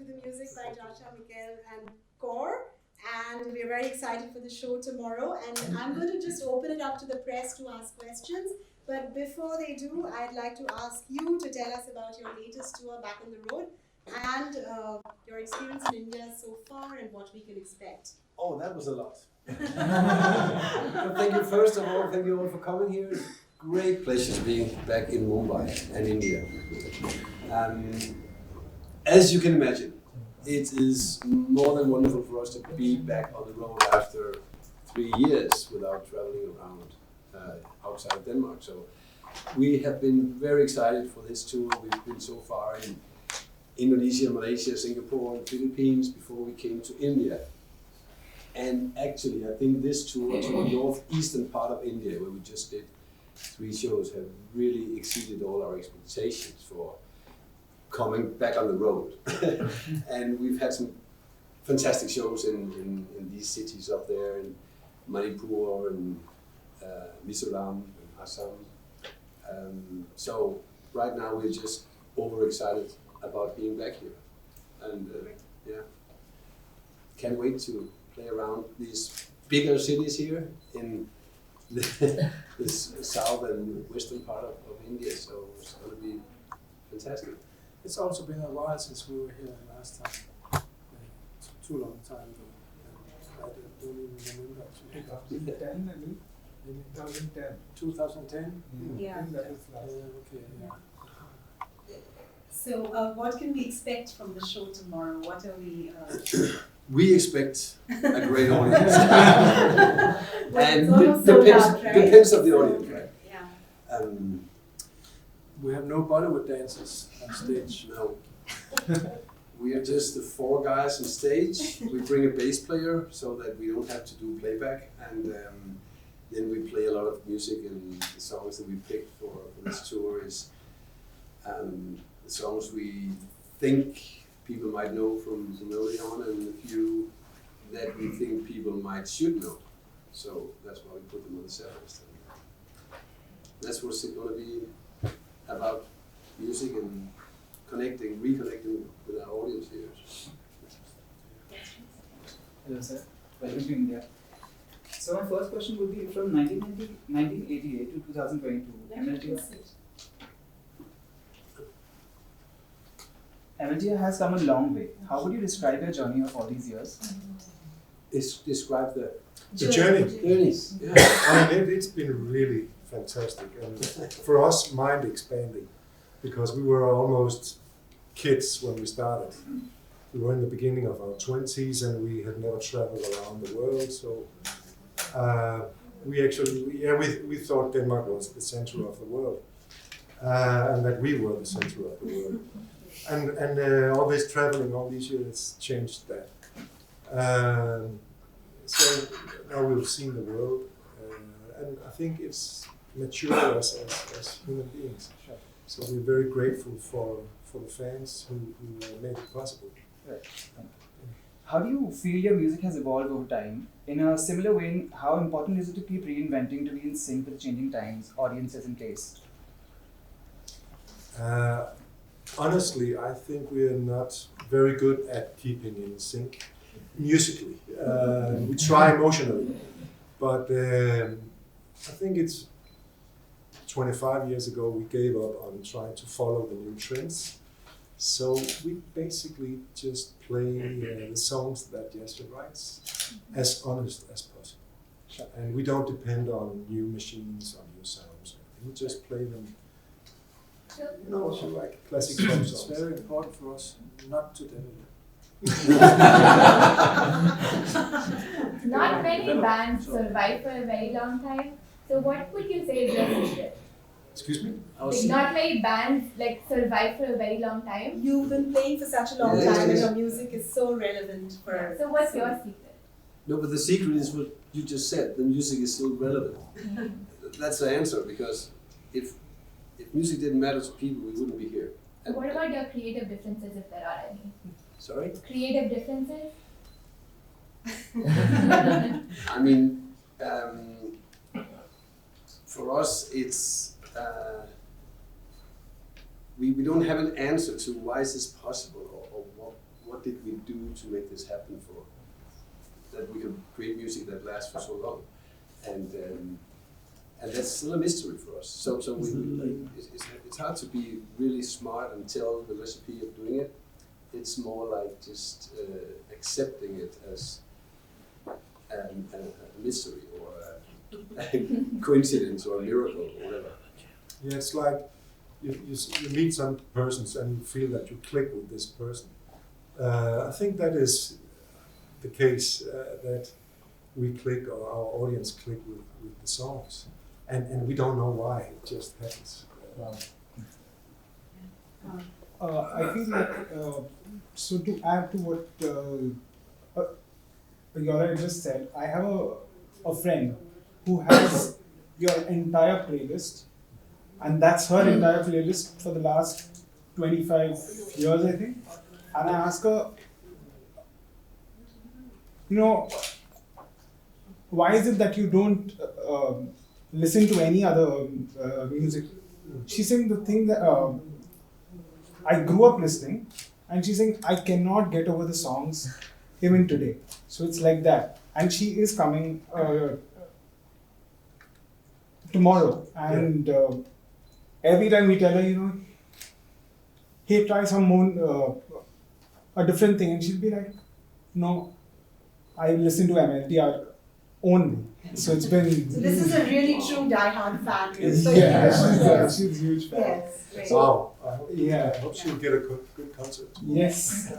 to the music by Joshua, Mikkel and Core. And we're very excited for the show tomorrow. And I'm going to just open it up to the press to ask questions. But before they do, I'd like to ask you to tell us about your latest tour, Back on the Road, and your experience in India so far and what we can expect. Oh, that was a lot. Well, thank you, first of all, thank you all for coming here. Great pleasure to be back in Mumbai and India. As you can imagine, it is more than wonderful for us to be back on the road after 3 years without traveling around outside of Denmark. So we have been very excited for this tour. We've been so far in Indonesia, Malaysia, Singapore, and Philippines before we came to India. And actually, I think this tour to the northeastern part of India, where we just did 3 shows, have really exceeded all our expectations for coming back on the road. And we've had some fantastic shows in these cities up there, in Manipur and Mizoram and Assam. So right now we're just overexcited about being back here. And yeah, can't wait to play around these bigger cities here in the south and western part of India. So it's going to be fantastic. It's also been a while since we were here last time. Too long time ago. I don't even remember. 2010 maybe? 2010. 2010? Yeah. Okay, yeah. So what can we expect from the show tomorrow? What are we... We expect a great audience. And depends, depends of the audience, right? Yeah. We have no Bollywood dancers on stage. No. We are just the 4 guys on stage. We bring a bass player so that we don't have to do playback, and then we play a lot of music, and the songs that we picked for this tour is the songs we think people might know from early on, and a few that we think people should know. So that's why we put them on the set list. That's what's it going to be about, music and reconnecting with our audience here. Hello sir, welcome to India. So my first question would be from 1988 to 2022. MLTR has come a long way. How would you describe your journey of all these years? Describe the journey. Yeah. I mean, it's been really fantastic, and for us, mind expanding, because we were almost kids when we started. We were in the beginning of our 20s, and we had never traveled around the world. So we thought Denmark was the center of the world, and that we were the center of the world. And all this traveling, all these years changed that. So now we've seen the world, and I think it's matured us as human beings. So we're very grateful for the fans who made it possible. Right. How do you feel your music has evolved over time? In a similar way, how important is it to keep reinventing to be in sync with changing times, audiences, and tastes? Honestly, I think we're not very good at keeping in sync musically. We try emotionally, but I think it's 25 years ago we gave up on trying to follow the new trends. So we basically just play the songs that Jesper writes as honest as possible. Sure. And we don't depend on new machines, on new sounds. We just play them, like classic pop songs. It's very important for us not to develop. Not many bands survive for a very long time. So what would you say is your secret? Excuse me? Like not many bands survive for a very long time. You've been playing for such a long time, and your music is so relevant for... So what's your secret? No, but the secret is what you just said. The music is still relevant. That's the answer, because if music didn't matter to people, we wouldn't be here. So what about your creative differences, if there are any? Sorry? Creative differences? I mean, for us, it's we don't have an answer to why is this possible, or what what did we do to make this happen for, that we can create music that lasts for so long, and that's still a mystery for us. So it's hard to be really smart and tell the recipe of doing it. It's more like just accepting it as a mystery or a coincidence or a miracle or whatever. Yeah, it's like you meet some persons and you feel that you click with this person. I think that is the case, that we click, or our audience click with the songs. And we don't know why, it just happens. I feel like, so to add to what Yora just said, I have a friend who has your entire playlist, and that's her entire playlist for the last 25 years, I think. And I ask her, why is it that you don't listen to any other music? She's saying the thing that I grew up listening, and she's saying I cannot get over the songs even today. So it's like that. And she is coming tomorrow, and every time we tell her, hey, try some more, a different thing, and she'll be like, no, I listen to MLTR only. So it's been. So this is a really true die-hard fan. So She's a huge fan. Yes. Great. Wow. Yeah. I hope she'll get a good concert. Yes.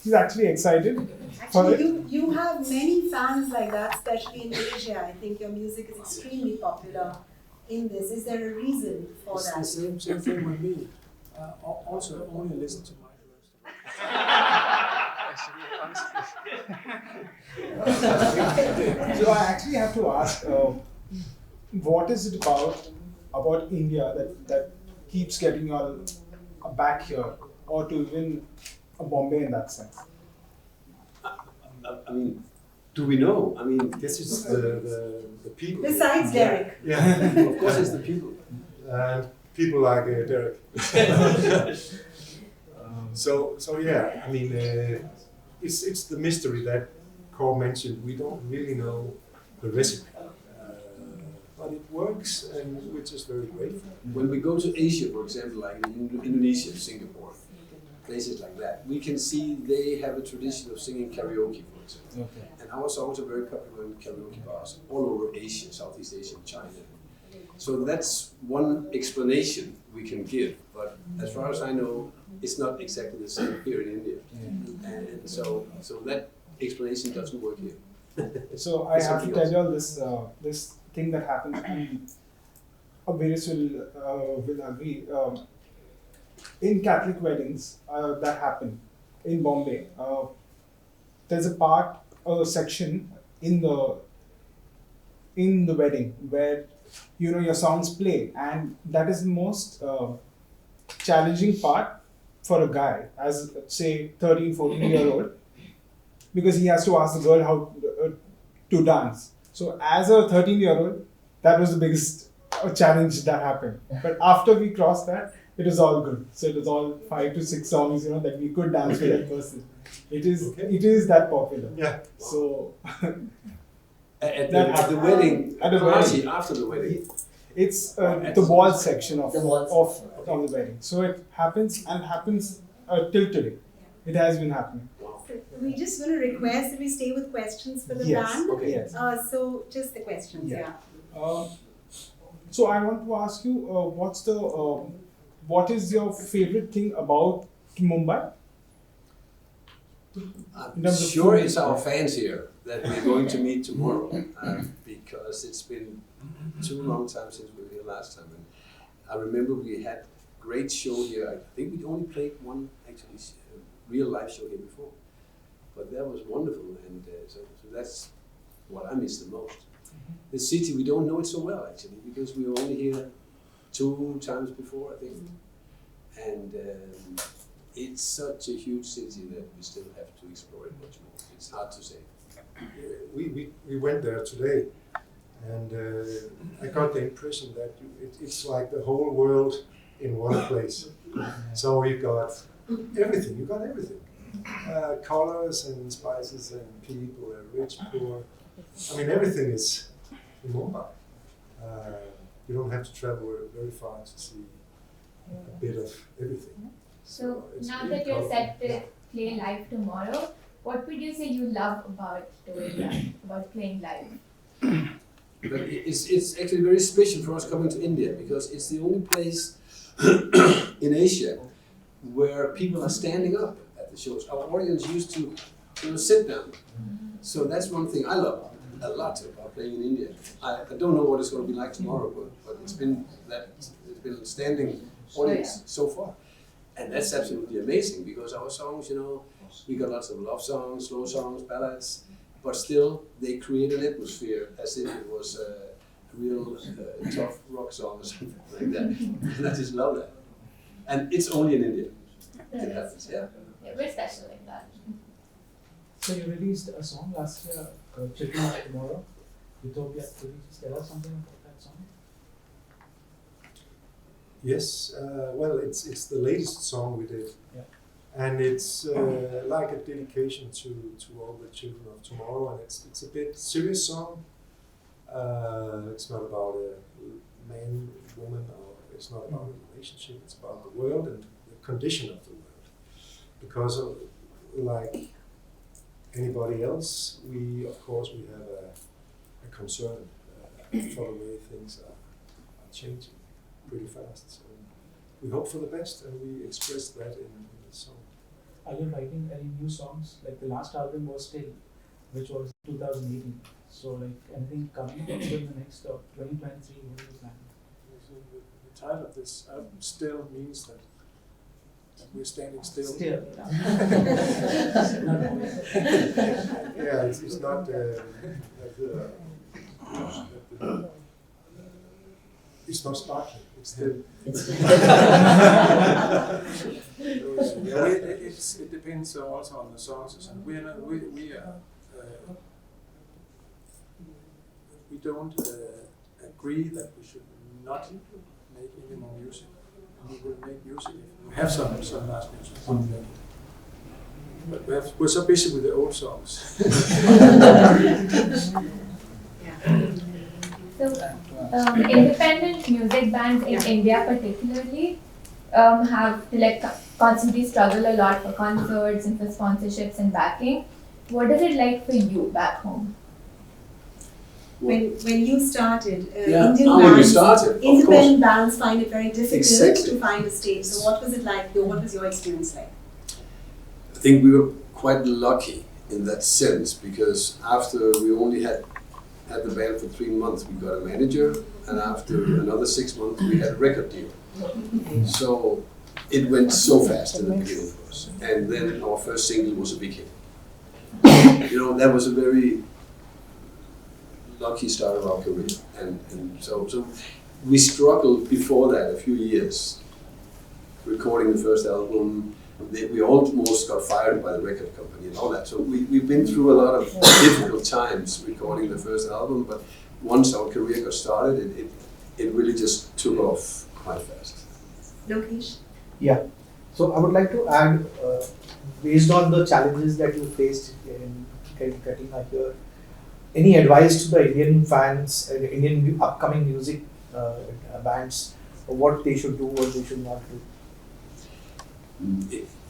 She's actually excited. Actually, you have many fans like that, especially in Asia. I think your music is extremely popular in this. Is there a reason for It's that? the same thing with me. Also, only listen to my So I actually have to ask, what is it about India that keeps getting you all back here, or to even Bombay in that sense? I mean, do we know? I mean, This is the people. Besides Derek. Yeah. of course it's the people. And people like Derek. So yeah, I mean, it's the mystery that Cor mentioned. We don't really know the recipe, but it works, and we're just very grateful. When we go to Asia, for example, like in Indonesia, Singapore, places like that, we can see they have a tradition of singing karaoke, for example. Okay. And our songs are very popular in karaoke bars all over Asia, Southeast Asia, and China. So that's one explanation we can give, but as far as I know, it's not exactly the same here in India. And so that explanation doesn't work here. So I have to tell you all this thing that happens, and Abhiris will agree. In Catholic weddings that happen in Bombay, there's a section in the wedding where your songs play, and that is the most challenging part for a guy, as say 13-14-year-old, because he has to ask the girl how to dance. So as a 13-year-old, that was the biggest challenge that happened. But after we crossed that, it was all good. So it was all 5 to 6 songs, that we could dance with that person. It is that popular. Yeah. So At the wedding, At the party, wedding. after the wedding. it's the ball section of The waltz. of the wedding. So it happens till today. It has been happening. So we just want to request that we stay with questions for the Yes. band. Okay. Yes. So just the questions, Yeah. yeah. So I want to ask you, what is your favorite thing about Mumbai? In I'm terms of sure food. it's our fans here that we're going to meet tomorrow, because it's been too long time since we were here last time. And I remember we had great show here. I think we only played one actually real live show here before, but that was wonderful, and so that's what I miss the most. The city, we don't know it so well actually, because we were only here 2 times before, I think, and it's such a huge city that we still have to explore it much more. It's hard to say. We went there today, and I got the impression that it's like the whole world in one place. So you got everything. You got everything. colors and spices and people, rich, poor. I mean, everything is in Mumbai. You don't have to travel very far to see a bit of everything. So it's now really that you're colorful. set to play live tomorrow, what would you say you love about doing that, about playing live? But it's actually very special for us coming to India because it's the only place in Asia where people are standing up at the shows. Our audience used to sit down. So that's one thing I love a lot about playing in India. I don't know what it's going to be like tomorrow, but it's been a standing audience so far. And that's absolutely amazing because our songs, we got lots of love songs, slow songs, ballads, but still they create an atmosphere as if it was a real tough rock song or something like that. And I just love that. And it's only in India. It happens, yeah. Yeah, we're special like that. So you released a song last year, Chicken Tomorrow, Utopia. Could you just tell us something about that song? Yes, well, it's the latest song we did. Yeah. And it's like a dedication to all the children of tomorrow, and it's a bit serious song. It's not about a man, woman, or it's not about a relationship. It's about the world and the condition of the world. Because like anybody else, we have a concern for the way things are changing pretty fast. So we hope for the best, and we express that in the song. Are you writing any new songs? Like the last album was Still, which was 2018. So like anything coming up in the next 2023, what do you plan? The title of this album still means that we're standing still. Still. Yeah, it's not it's not sparkling. It's still. It depends also on the songs. And we don't agree that we should not make any more music. We will make music if we have some last music. But we're so busy with the old songs. So, independent music bands in India particularly have to constantly struggle a lot for concerts and for sponsorships and backing. What is it like for you back home? When you started, Yeah, Indian when we bands, started, of independent bands find it very difficult Exactly. to find a stage. So what was it like? What was your experience like? I think we were quite lucky in that sense because after we only had the band for 3 months, we got a manager, and after another 6 months, we had a record deal. So it went so fast in the beginning for us. And then our first single was a big hit. That was a very lucky start of our career. And so we struggled before that a few years, recording the first album. We almost got fired by the record company and all that. So we've been through a lot of difficult times recording the first album, but once our career got started, it really just took off quite fast. Lokesh? Yeah. So I would like to add, based on the challenges that you faced in getting up here, any advice to the Indian fans, Indian upcoming music bands, what they should do, what they should not do?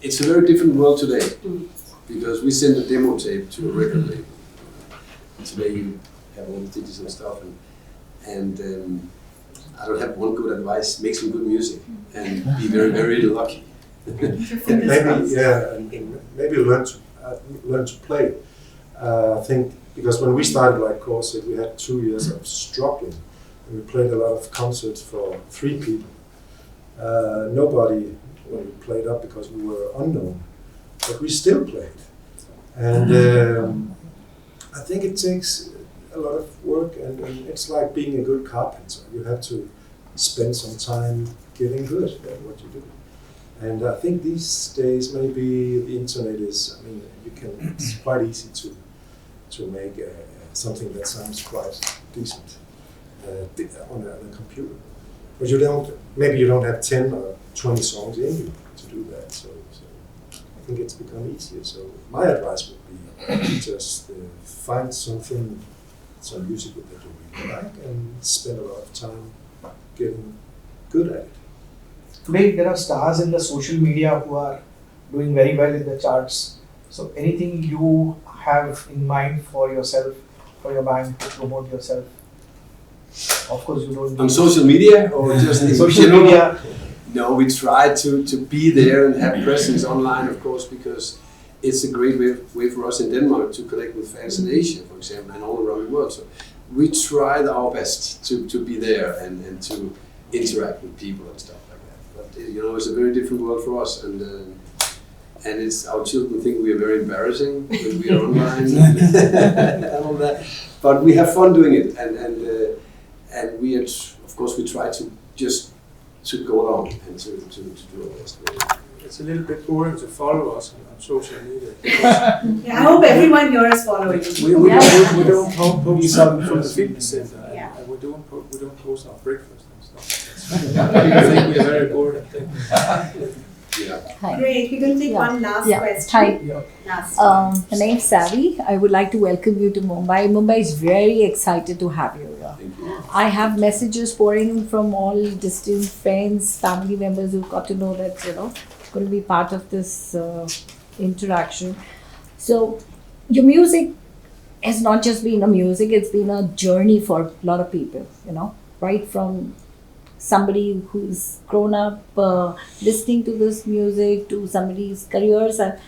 It's a very different world today because we send a demo tape to a record label. Today you have all the digital stuff and I don't have one good advice. Make some good music and be very, very lucky. Maybe learn to play. I think because when we started like Corset, we had 2 years of struggling. We played a lot of concerts for 3 people. Nobody when we played up because we were unknown, but we still played. And I think it takes a lot of work, and it's like being a good carpenter. You have to spend some time getting good at what you do. And I think these days maybe the internet is, it's quite easy to make something that sounds quite decent on a computer. But maybe you don't have 10 or 20 songs in you to do that. So think it's become easier. So my advice would be just find something, some music that you really like, and spend a lot of time getting good at it. Today there are stars in the social media who are doing very well in the charts. So anything you have in mind for yourself, for your band, to promote yourself? Of course you don't need On social media or just in social general? media. No, we try to be there and have presence online, of course, because it's a great way for us in Denmark to connect with fans in Asia, for example, and all around the world. So we tried our best to be there and to interact with people and stuff like that. But you know, it's a very different world for us, and it's our children think we are very embarrassing when we are online and all that. But we have fun doing it, and we are, of course, we try to just to go along and to do our best. It's a little bit boring to follow us on social media. Yeah, I hope everyone here is following you. We don't post from the fitness center, and we don't post our breakfast and stuff. I think we are very boring. Yeah. Hi. Great, we're going to take one last question. Hi. Last My name's Savvy. I would like to welcome you to Mumbai. Mumbai is very excited to have you here. Thank you. I have messages pouring in from all distant friends, family members who got to know that, going to be part of this interaction. So, your music has not just been a music, it's been a journey for a lot of people, right from somebody who's grown up listening to this music to somebody's careers have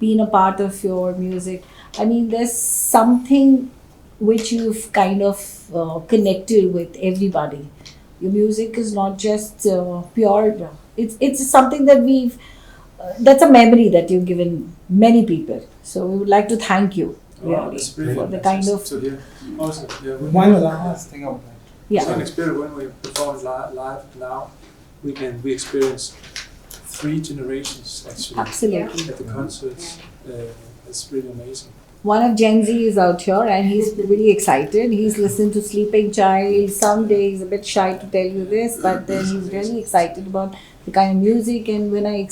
been a part of your music. I mean, there's something which you've kind of connected with everybody. Your music is not just pure, it's something that that's a memory that you've given many people. So we would like to thank you really for the kind of... Also, One last thing about that. Yeah. So an experience when we perform live now, we experience 3 generations actually Absolutely. at the concerts. It's really amazing. One of Gen Z is out here and he's really excited. He's listened to Sleeping Child. Someday he's a bit shy to tell you this, but then he's really excited about the kind of music. And when I,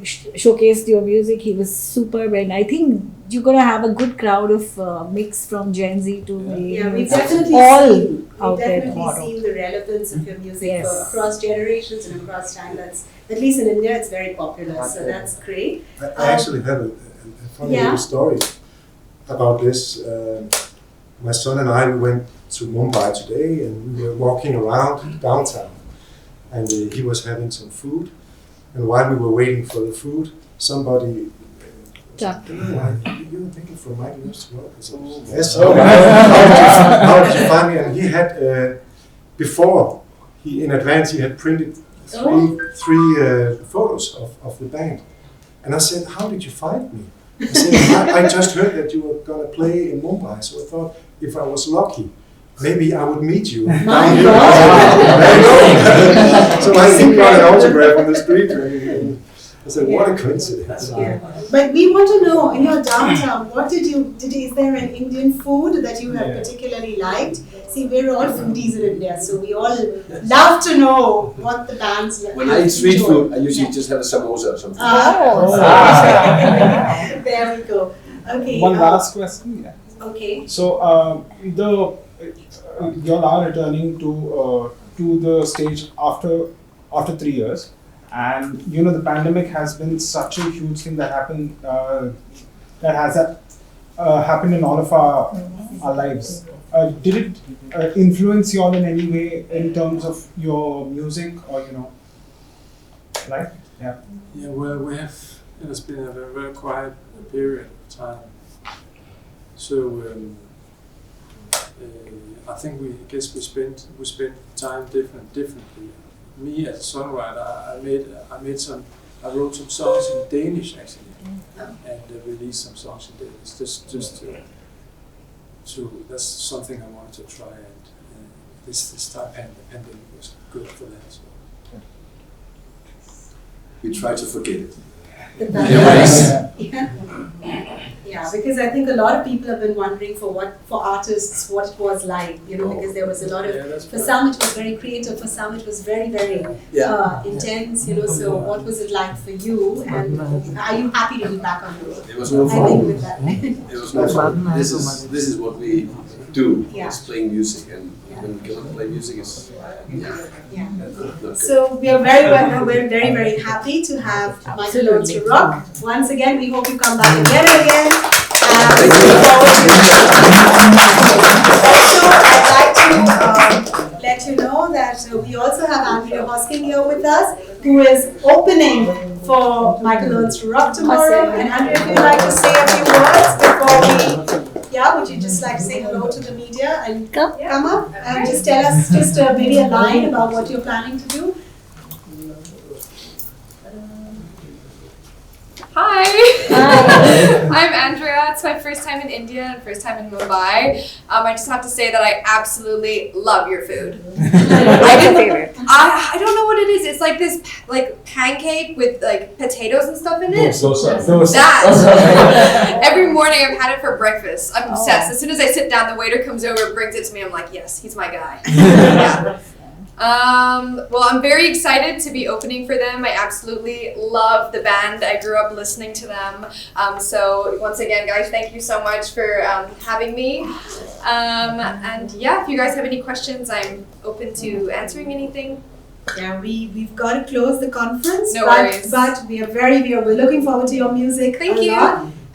showcased your music, he was superb. And I think you're going to have a good crowd of mix from Gen Z to Yeah, we've millennials. definitely All seen, out there we've definitely tomorrow. seen the relevance of your music Yes. across generations and across time. That's, at least in India, it's very popular. So that's great. I actually have a funny little story about this. My son and I, we went to Mumbai today, and we were walking around downtown, and he was having some food. And while we were waiting for the food, somebody Tapped. "You're thinking from Michael Learns to Walk?" I said, "Yes." How did you find me? And he had before in advance he had printed three photos of the band. And I said, "How did you find me?" I said, I just heard that you were going to play in Mumbai, so I thought if I was lucky, maybe I would meet you. down here." So I think got an autograph on the street. And I said, what a coincidence. Yeah. But we want to know, in your downtown, is there an Indian food that you have particularly liked? See, we're all foodies in India, so we all love to know what the bands like. When I eat street food, I usually just have a samosa or something. There we go. Okay. One last question. Yeah. Okay. So you all are returning to the stage after 3 years, and the pandemic has been such a huge thing that happened happened in all of our lives. Did it influence you all in any way in terms of your music or right? Yeah. Yeah, well, we have. It's been a very, very quiet period of time. So I think we spent time differently. Me as a songwriter, I wrote some songs in Danish actually, and released some songs in Danish. Just to that's something I wanted to try, and this time the pandemic was good for that as well. We try to forget it. Yeah. because I think a lot of people have been wondering for artists what it was like, because there was a lot of, for some it was very creative, for some it was very, very intense, so what was it like for you, and are you happy to be back on the road? It was no I think problem. with that. It was no problem. This is what we do, Yeah. is playing music, and when we cannot play music, it's Yeah. not good. So we're very, very happy to have Michael Learns to Rock. Once again, we hope you come back again and again. And we look forward to it. Also, I'd like to let you know that we also have Andrea Hosking here with us, who is opening for Michael Learns to Rock tomorrow. And Andrea, if you'd like to say a few words before we, would you just like to say hello to the media and come up and just tell us just maybe a line about what you're planning to do? Hi. I'm Andrea. It's my first time in India and first time in Mumbai. I just have to say that I absolutely love your food. I don't know what it is. It's like this pancake with like potatoes and stuff in it. That. Every morning I've had it for breakfast. I'm obsessed. As soon as I sit down, the waiter comes over, brings it to me. I'm like, yes, he's my guy. Yeah. Well, I'm very excited to be opening for them. I absolutely love the band. I grew up listening to them. So once again, guys, thank you so much for having me. And yeah, if you guys have any questions, I'm open to answering anything. Yeah, we've got to close the conference. No worries. But we're looking forward to your music. Thank you.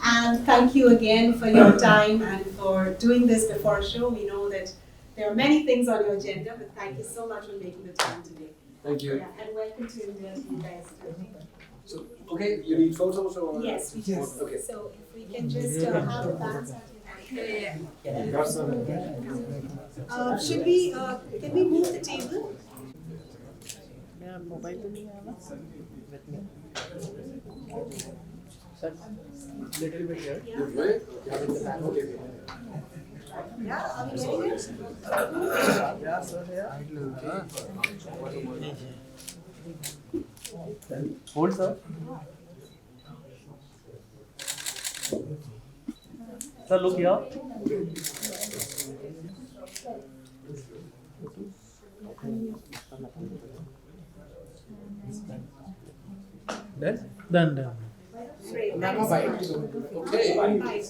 And thank you again for your time and for doing this before a show. We know that there are many things on your agenda, but thank you so much for making the time today. Thank you. Yeah, and welcome to India to you guys too. So, okay, you need photos or? Yes, we do. Yes. Okay. So if we can just have the band start. Should we, can we move the table? Little bit here. You ready? Yeah, are we getting it? Yeah, sir, yeah. Hold, sir. Sir, look here. Done? Done. Great. Okay.